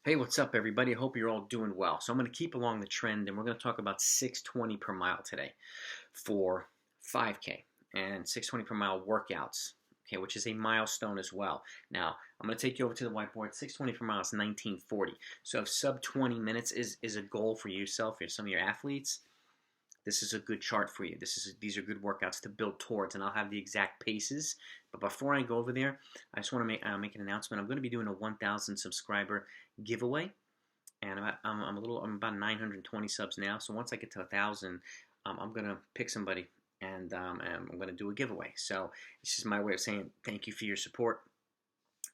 Hey, what's up, everybody? I hope you're all doing well. So I'm going to keep along the trend, and we're going to talk about 620 per mile today for 5K and 620 per mile workouts, okay, which is a milestone as well. Now, I'm going to take you over to the whiteboard. 620 per mile is 1940. So if sub 20 minutes is a goal for yourself or some of your athletes, this is a good chart for you. These are good workouts to build towards, and I'll have the exact paces. But before I go over there, I just want to make an announcement. I'm going to be doing a 1,000 subscriber giveaway, and I'm about 920 subs now. So once I get to 1,000, I'm going to pick somebody, and I'm going to do a giveaway. So it's just my way of saying thank you for your support,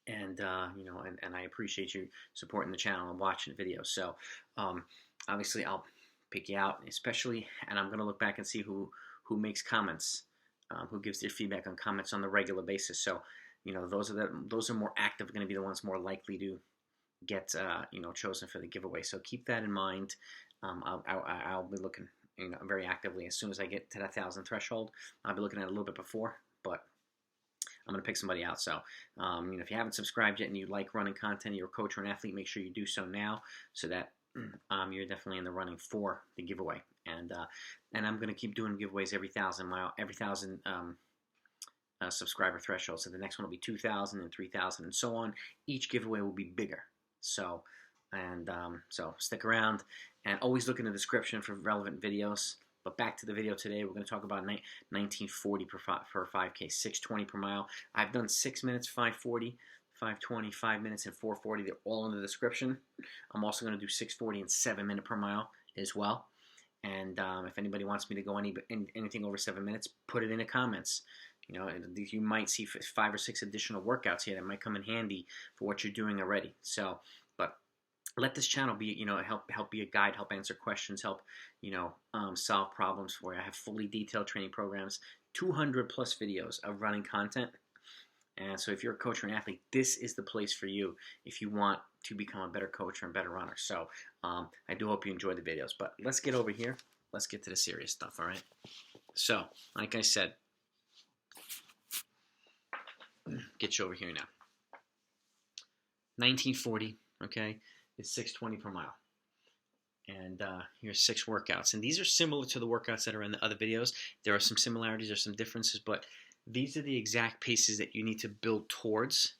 and and I appreciate you supporting the channel and watching the videos. So obviously I'll pick you out, especially, and I'm going to look back and see who makes comments, who gives their feedback on comments on the regular basis. So those are more active, going to be the ones more likely to get chosen for the giveaway. So keep that in mind. I'll be looking very actively as soon as I get to that 1,000 threshold. I'll be looking at it a little bit before, but I'm going to pick somebody out. So, if you haven't subscribed yet and you like running content, you're a coach or an athlete, make sure you do so now, so that you're definitely in the running for the giveaway. And I'm going to keep doing giveaways every 1,000 subscriber threshold. So the next one will be 2,000 and 3,000 and so on. Each giveaway will be bigger. So stick around and always look in the description for relevant videos. But back to the video today, we're going to talk about 1940 for 5K, 620 per mile. I've done 6 minutes, 540, 520, 5 minutes, and 440. They're all in the description. I'm also going to do 640 and 7 minute per mile as well. And if anybody wants me to go anything over 7 minutes, put it in the comments. You might see 5 or 6 additional workouts here that might come in handy for what you're doing already. So, but let this channel be, help be a guide, help answer questions, help, solve problems for you. I have fully detailed training programs, 200 plus videos of running content. And so if you're a coach or an athlete, this is the place for you if you want to become a better coach or a better runner. So I do hope you enjoy the videos. But let's get over here. Let's get to the serious stuff, all right? So, like I said, get you over here now. 1940, okay, is 620 per mile. And here's 6 workouts. And these are similar to the workouts that are in the other videos. There are some similarities, there's some differences, but these are the exact paces that you need to build towards.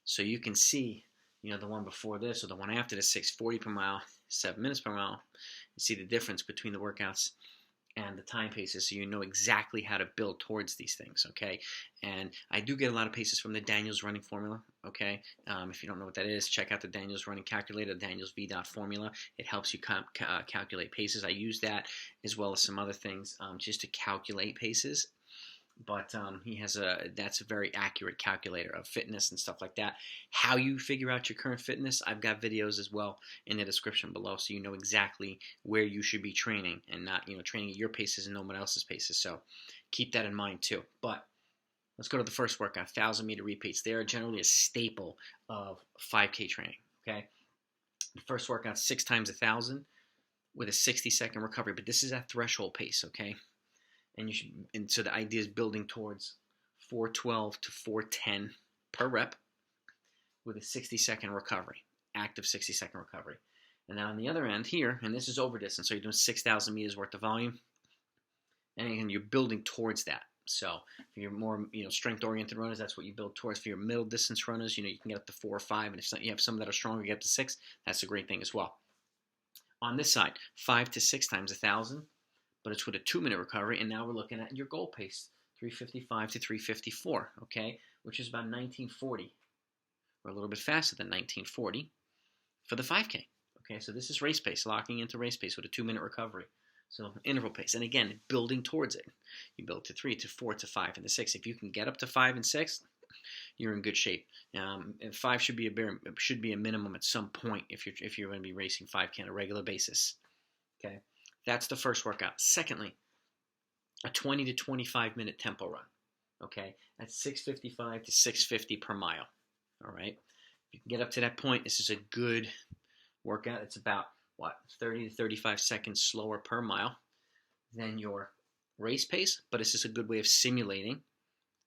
So you can see, the one before this or the one after the 640 per mile, 7 minutes per mile. You see the difference between the workouts and the time paces, so you know exactly how to build towards these things, okay? And I do get a lot of paces from the Daniels running formula, okay? If you don't know what that is, check out the Daniels running calculator, the Daniels V.dot formula. It helps you calculate paces. I use that as well as some other things just to calculate paces. But that's a very accurate calculator of fitness and stuff like that. How you figure out your current fitness, I've got videos as well in the description below, so you know exactly where you should be training and not, training at your paces and no one else's paces. So keep that in mind too. But let's go to the first workout, 1,000-meter repeats. They are generally a staple of 5K training, okay? The first workout, 6 times 1,000 with a 60-second recovery, but this is at threshold pace, okay? And so the idea is building towards 412 to 410 per rep with a 60-second recovery, active 60-second recovery. And then on the other end here, and this is over distance, so you're doing 6,000 meters worth of volume, and you're building towards that. So for your more strength-oriented runners, that's what you build towards. For your middle distance runners, you can get up to 4 or 5, and if you have some that are stronger, get up to 6. That's a great thing as well. On this side, 5 to 6 times 1,000. But it's with a 2-minute recovery, and now we're looking at your goal pace, 355 to 354, okay, which is about 1940, or a little bit faster than 1940 for the 5K, okay? So this is race pace, locking into race pace with a 2-minute recovery. So interval pace, and again, building towards it. You build to 3, to 4, to 5, and to 6. If you can get up to 5 and 6, you're in good shape. And 5 should be a minimum at some point if you're going to be racing 5K on a regular basis, okay? That's the first workout. Secondly, a 20 to 25 minute tempo run, okay? That's 655 to 650 per mile, all right? If you can get up to that point, this is a good workout. It's about, 30 to 35 seconds slower per mile than your race pace, but it's just a good way of simulating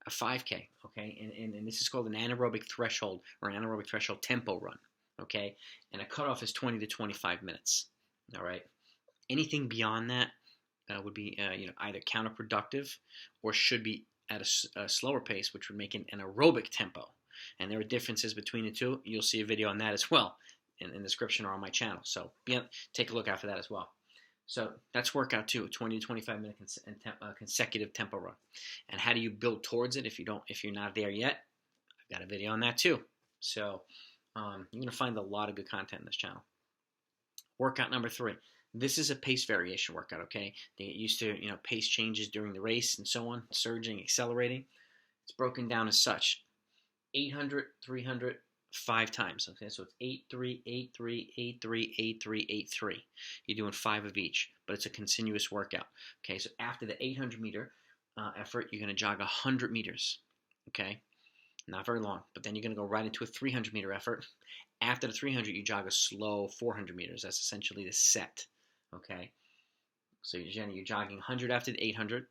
a 5K, okay? And this is called an anaerobic threshold or an anaerobic threshold tempo run, okay? And a cutoff is 20 to 25 minutes, all right? Anything beyond that would be either counterproductive or should be at a slower pace, which would make an aerobic tempo. And there are differences between the two. You'll see a video on that as well in the description or on my channel. So take a look out for that as well. So that's workout 2, 20 to 25 minute consecutive tempo run. And how do you build towards it if you're not there yet? I've got a video on that too. So you're gonna find a lot of good content in this channel. Workout number 3. This is a pace variation workout, okay? They get used to, pace changes during the race and so on, surging, accelerating. It's broken down as such. 800, 300, 5 times, okay? So it's 8, 3, 8, 3, 8, 3, 8, 3, 8, 3. You're doing 5 of each, but it's a continuous workout, okay? So after the 800 meter effort, you're gonna jog 100 meters, okay? Not very long, but then you're gonna go right into a 300 meter effort. After the 300, you jog a slow 400 meters. That's essentially the set. Okay, so you're jogging 100 after the 800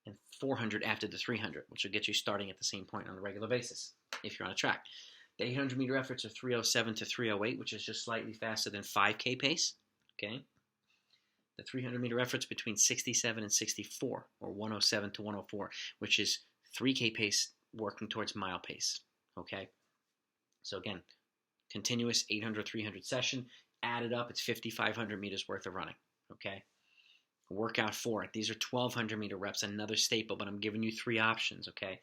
and 400 after the 300, which will get you starting at the same point on a regular basis if you're on a track. The 800 meter efforts are 307 to 308, which is just slightly faster than 5K pace. Okay, the 300 meter efforts between 67 and 64, or 107 to 104, which is 3K pace working towards mile pace. Okay, so again, continuous 800, 300 session. Added up, it's 5,500 meters worth of running, okay? Workout 4. These are 1,200 meter reps, another staple, but I'm giving you 3 options, okay?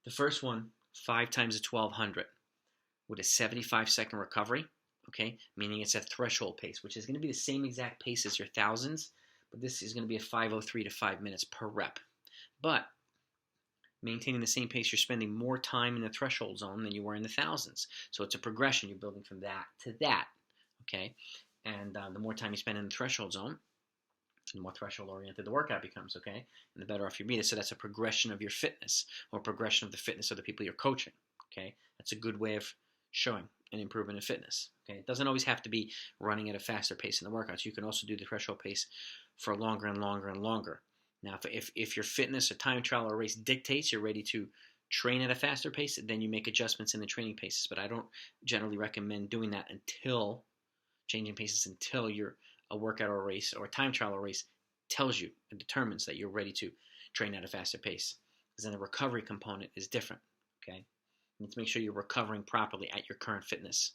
The first one, 5 times the 1,200 with a 75-second recovery, okay? Meaning it's at threshold pace, which is going to be the same exact pace as your thousands, but this is going to be a 5:03 to 5 minutes per rep. But maintaining the same pace, you're spending more time in the threshold zone than you were in the thousands. So it's a progression. You're building from that to that. Okay, and the more time you spend in the threshold zone, the more threshold-oriented the workout becomes, okay? And the better off you be. So that's a progression of your fitness, or progression of the fitness of the people you're coaching, okay? That's a good way of showing an improvement in fitness, okay? It doesn't always have to be running at a faster pace in the workouts. You can also do the threshold pace for longer and longer and longer. Now, if your fitness or time trial or race dictates you're ready to train at a faster pace, then you make adjustments in the training paces. But I don't generally recommend doing that changing paces until a workout or a race or a time trial or race tells you and determines that you're ready to train at a faster pace. Because then the recovery component is different, okay? You need to make sure you're recovering properly at your current fitness.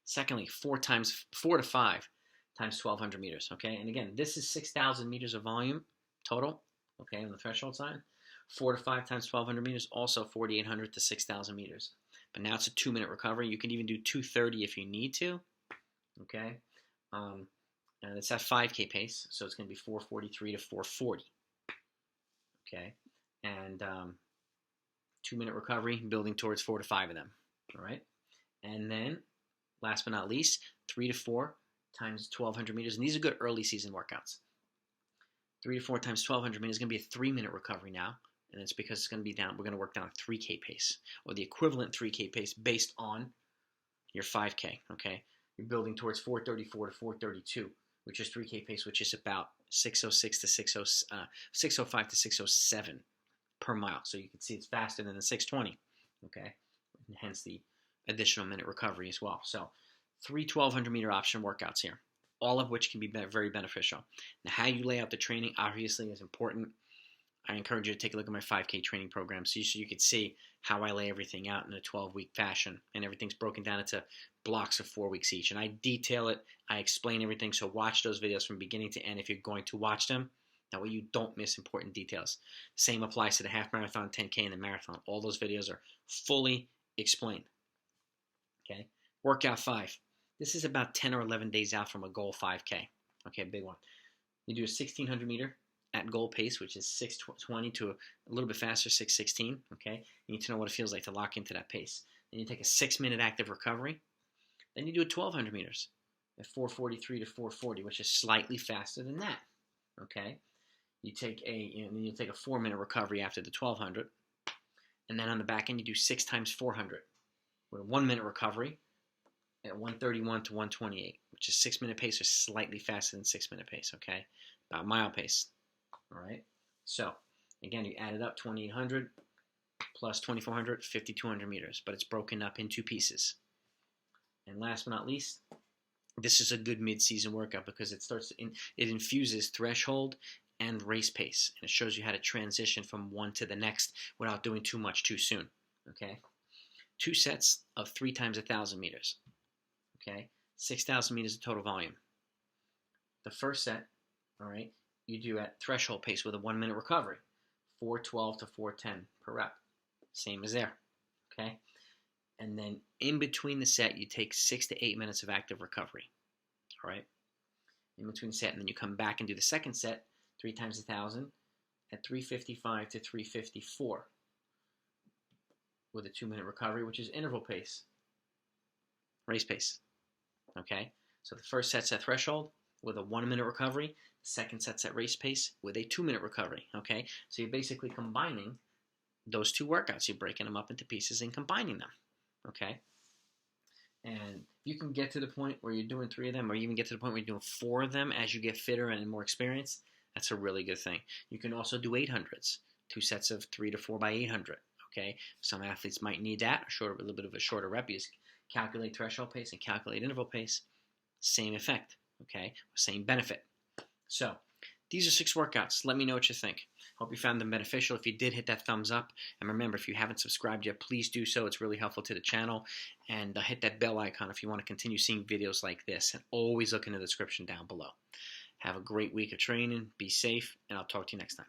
Secondly, 4 to 5 times 1,200 meters, okay? And again, this is 6,000 meters of volume total, okay, on the threshold side. 4 to 5 times 1,200 meters, also 4,800 to 6,000 meters. But now it's a 2-minute recovery. You can even do 2:30 if you need to. Okay, and it's at 5K pace, so it's going to be 4:43 to 4:40. Okay, and 2-minute recovery, building towards 4 to 5 of them. All right, and then last but not least, 3 to 4 times 1,200 meters, and these are good early season workouts. 3 to 4 times 1,200 meters is going to be a 3-minute recovery now, and it's because it's going to be down. We're going to work down a 3K pace, or the equivalent 3K pace based on your 5K. Okay. You're building towards 4:34 to 4:32, which is 3K pace, which is about 6:06 to 6:05 to 6:07 per mile. So you can see it's faster than the 6:20, okay? And hence the additional minute recovery as well. So 3 1,200 meter option workouts here, all of which can be very beneficial. Now, how you lay out the training obviously is important. I encourage you to take a look at my 5K training program so you can see how I lay everything out in a 12-week fashion, and everything's broken down into blocks of 4 weeks each. And I detail it, I explain everything, so watch those videos from beginning to end if you're going to watch them. That way you don't miss important details. Same applies to the half marathon, 10K, and the marathon. All those videos are fully explained. Okay, workout 5. This is about 10 or 11 days out from a goal 5K. Okay, big one. You do a 1,600 meter at goal pace, which is 6:20 to a little bit faster, 6:16. Okay, you need to know what it feels like to lock into that pace. Then you take a 6-minute active recovery. Then you do a 1,200 meters at 4:43 to 4:40, which is slightly faster than that. Okay, you take then you'll take a 4-minute recovery after the 1,200, and then on the back end you do 6 times 400 with a 1-minute recovery at 1:31 to 1:28, which is 6-minute pace or slightly faster than 6-minute pace. Okay, about mile pace. All right, so again, you add it up, 2,800 plus 2,400, 5,200 meters, but it's broken up in 2 pieces. And last but not least, this is a good mid-season workout because it infuses threshold and race pace, and it shows you how to transition from one to the next without doing too much too soon. Okay, 2 sets of 3 times 1,000 meters. Okay, 6,000 meters of total volume. The first set, all right, you do at threshold pace with a 1-minute recovery, 412 to 410 per rep, same as there. Okay, and then in between the set, you take 6 to 8 minutes of active recovery. All right, in between the set, and then you come back and do the second set, 3 times 1,000 at 355 to 354 with a 2-minute recovery, which is interval pace, race pace. Okay, so the first set's at threshold with a 1-minute recovery. The second set's at race pace with a 2-minute recovery. Okay, so you're basically combining those 2 workouts. You're breaking them up into pieces and combining them. Okay, and you can get to the point where you're doing 3 of them, or even get to the point where you're doing 4 of them as you get fitter and more experienced. That's a really good thing. You can also do 800s, 2 sets of 3 to 4 by 800. Okay, some athletes might need that, a little bit of a shorter rep. You just calculate threshold pace and calculate interval pace. Same effect. Okay, same benefit. So these are 6 workouts. Let me know what you think. Hope you found them beneficial. If you did, hit that thumbs up. And remember, if you haven't subscribed yet, please do so. It's really helpful to the channel. And hit that bell icon if you want to continue seeing videos like this. And always look in the description down below. Have a great week of training. Be safe. And I'll talk to you next time.